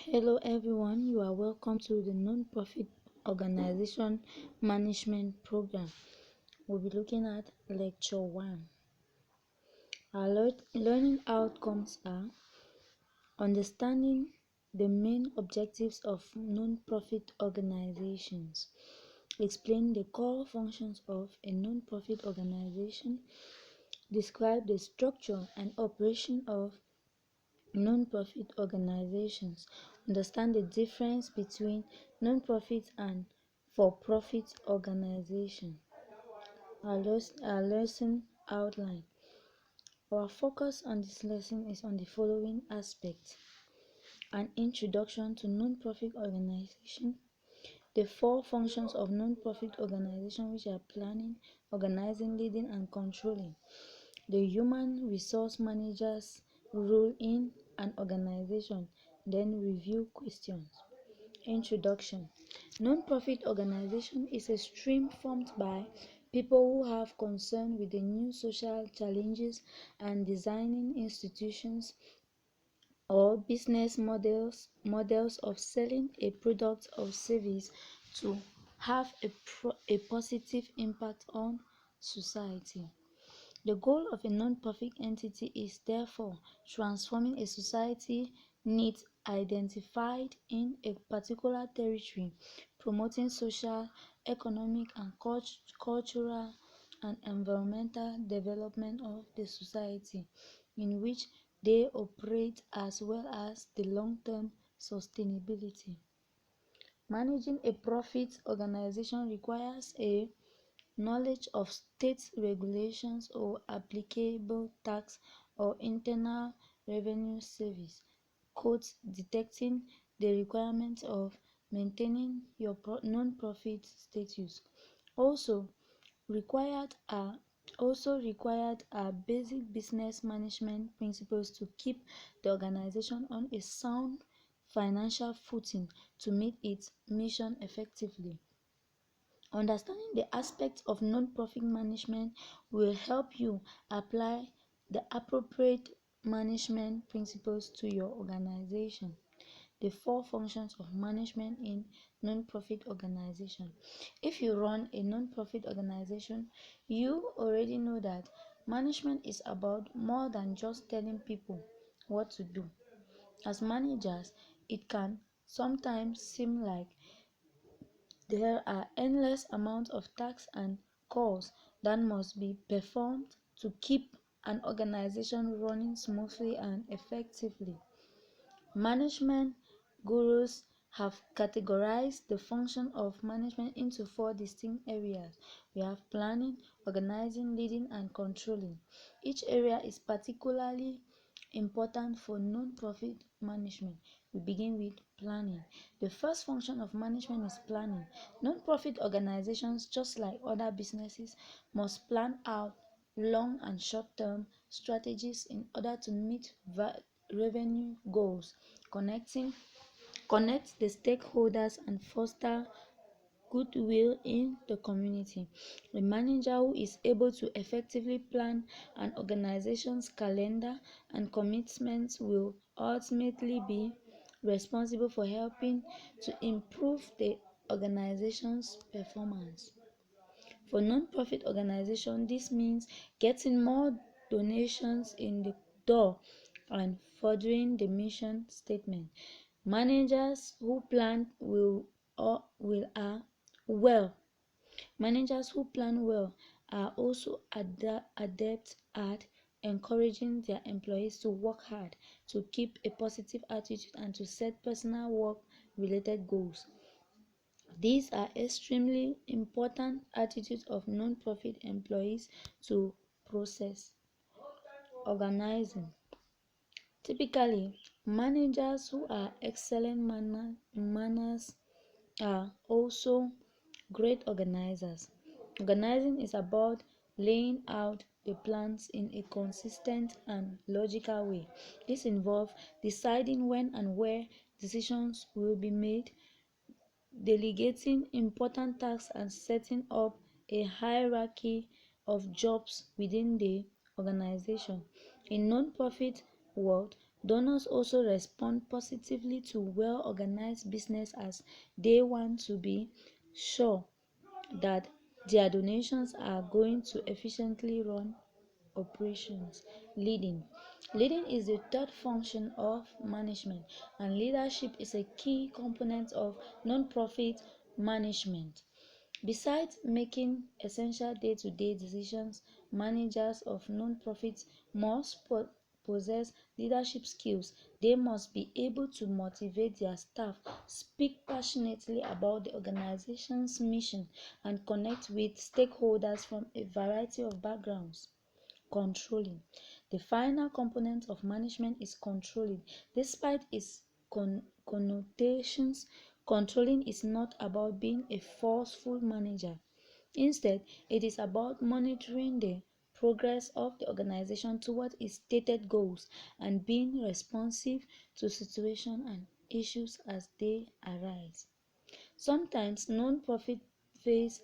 Hello everyone, you are welcome to the Non-Profit Organization Management Program. We'll be looking at Lecture 1. Our learning outcomes are understanding the main objectives of non-profit organizations, explain the core functions of a non-profit organization, describe the structure and operation of non-profit organizations, understand the difference between non-profit and for-profit organization. Our lesson outline. Our focus on this lesson is on the following aspects: an introduction to non-profit organization, the four functions of non-profit organization, which are planning, organizing, leading, and controlling, the human resource manager's role in an organization, then review questions. Introduction. Non-profit organization is a stream formed by people who have concern with the new social challenges and designing institutions or business models of selling a product or service to have a positive impact on society. The goal of a non-profit entity is therefore transforming a society needs identified in a particular territory, promoting social, economic, and cultural and environmental development of the society in which they operate, as well as the long-term sustainability. Managing a profit organization requires a knowledge of state regulations or applicable tax or internal revenue service codes, detecting the requirements of maintaining your non-profit status. Also required are basic business management principles to keep the organization on a sound financial footing to meet its mission effectively. Understanding the aspects of non-profit management will help you apply the appropriate management principles to your organization. The four functions of management in non-profit organization. If you run a non-profit organization, you already know that management is about more than just telling people what to do. As managers, it can sometimes seem like there are endless amounts of tasks and calls that must be performed to keep an organization running smoothly and effectively. Management gurus have categorized the function of management into four distinct areas. We have planning, organizing, leading, and controlling. Each area is particularly important for non-profit management. We begin with planning. The first function of management is planning. Non-profit organizations, just like other businesses, must plan out long and short-term strategies in order to meet revenue goals, connect the stakeholders, and foster goodwill in the community. A manager who is able to effectively plan an organization's calendar and commitments will ultimately be responsible for helping to improve the organization's performance. For non-profit organizations, this means getting more donations in the door and furthering the mission statement. Managers who plan well. Managers who plan well are also adept at encouraging their employees to work hard, to keep a positive attitude, and to set personal work-related goals. These are extremely important attitudes of non-profit employees to process. Organizing. Typically, managers who are excellent manners are also great organizers. Organizing is about laying out the plans in a consistent and logical way. This involves deciding when and where decisions will be made, delegating important tasks, and setting up a hierarchy of jobs within the organization. In non-profit world, Donors also respond positively to well-organized business as they want to be sure that their donations are going to efficiently run operations. Leading. Leading is the third function of management, and leadership is a key component of non-profit management. Besides making essential day-to-day decisions, managers of non-profits must possess leadership skills. They must be able to motivate their staff, speak passionately about the organization's mission, and connect with stakeholders from a variety of backgrounds. Controlling. The final component of management is controlling. Despite its connotations, controlling is not about being a forceful manager. Instead, it is about monitoring the progress of the organization toward its stated goals and being responsive to situations and issues as they arise. Sometimes non-profit face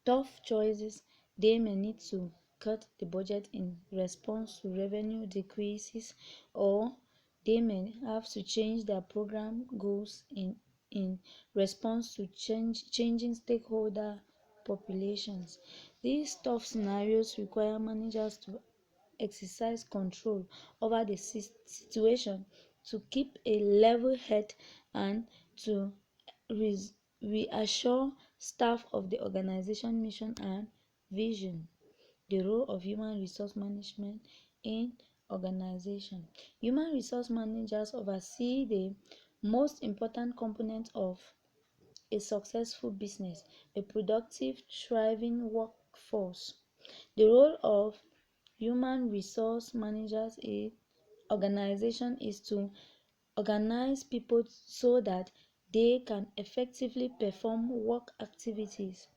tough choices. They may need to cut the budget in response to revenue decreases, or they may have to change their program goals in response to changing stakeholder populations. These tough scenarios require managers to exercise control over the situation, to keep a level head, and to reassure staff of the organization mission and vision. The role of human resource management in organization. Human resource managers oversee the most important component of a successful business, a productive, thriving workforce. The role of human resource managers in organization is to organize people so that they can effectively perform work activities.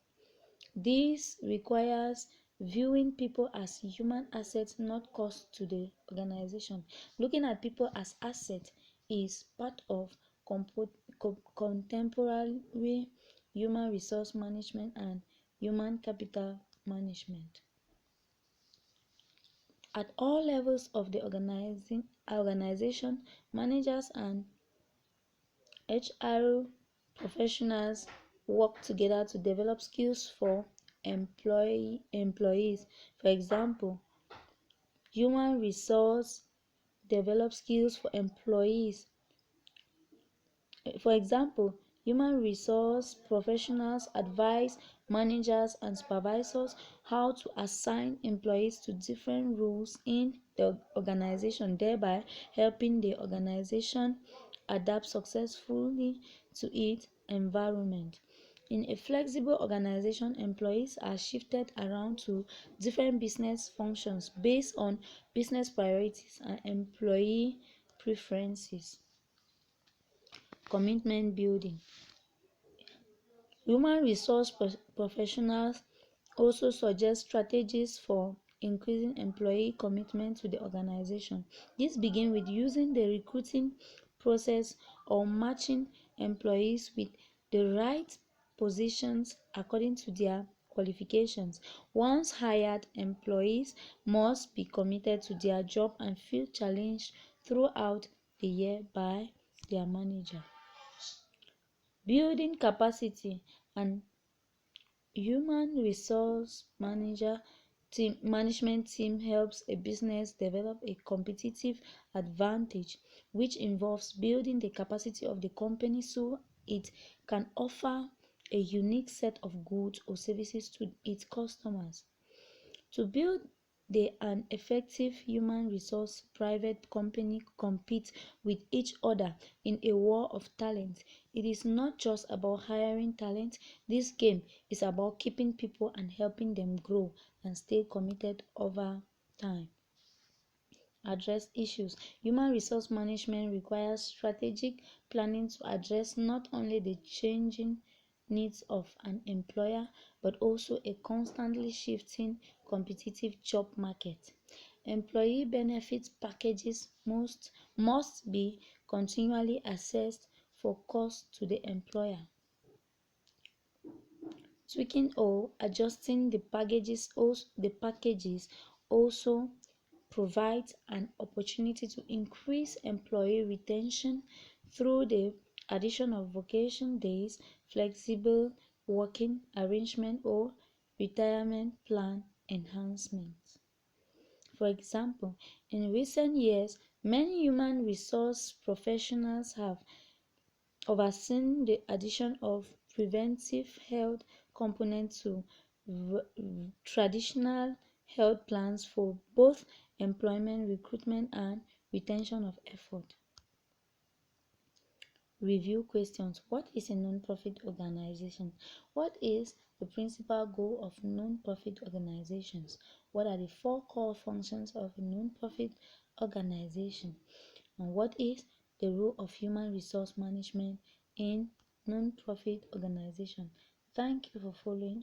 This requires viewing people as human assets, not cost to the organization. Looking at people as assets is part of contemporary human resource management and human capital management. At all levels of the organization, managers and HR professionals work together to develop skills for employees. For example, human resource develop skills for employees. For example, human resource professionals advise managers and supervisors how to assign employees to different roles in the organization, thereby helping the organization adapt successfully to its environment. In a flexible organization, employees are shifted around to different business functions based on business priorities and employee preferences. Commitment building. Human resource professionals also suggest strategies for increasing employee commitment to the organization. This begins with using the recruiting process or matching employees with the right positions according to their qualifications. Once hired, employees must be committed to their job and feel challenged throughout the year by their manager. Building capacity. And human resource management team helps a business develop a competitive advantage, which involves building the capacity of the company so it can offer a unique set of goods or services to its customers. To build an effective human resource, private company compete with each other in a war of talent. It is not just about hiring talent. This game is about keeping people and helping them grow and stay committed over time. Address issues. Human resource management requires strategic planning to address not only the changing needs of an employer but also a constantly shifting competitive job market. Employee benefit packages must be continually assessed for cost to the employer. Tweaking or adjusting the packages also provides an opportunity to increase employee retention through the addition of vacation days, flexible working arrangement, or retirement plan enhancements. For example, in recent years, many human resource professionals have overseen the addition of preventive health components to traditional health plans for both employment, recruitment, and retention of effort. Review questions. What is a non-profit organization? What is the principal goal of non-profit organizations? What are the 4 core functions of a non-profit organization? And what is the role of human resource management in non-profit organization? Thank you for following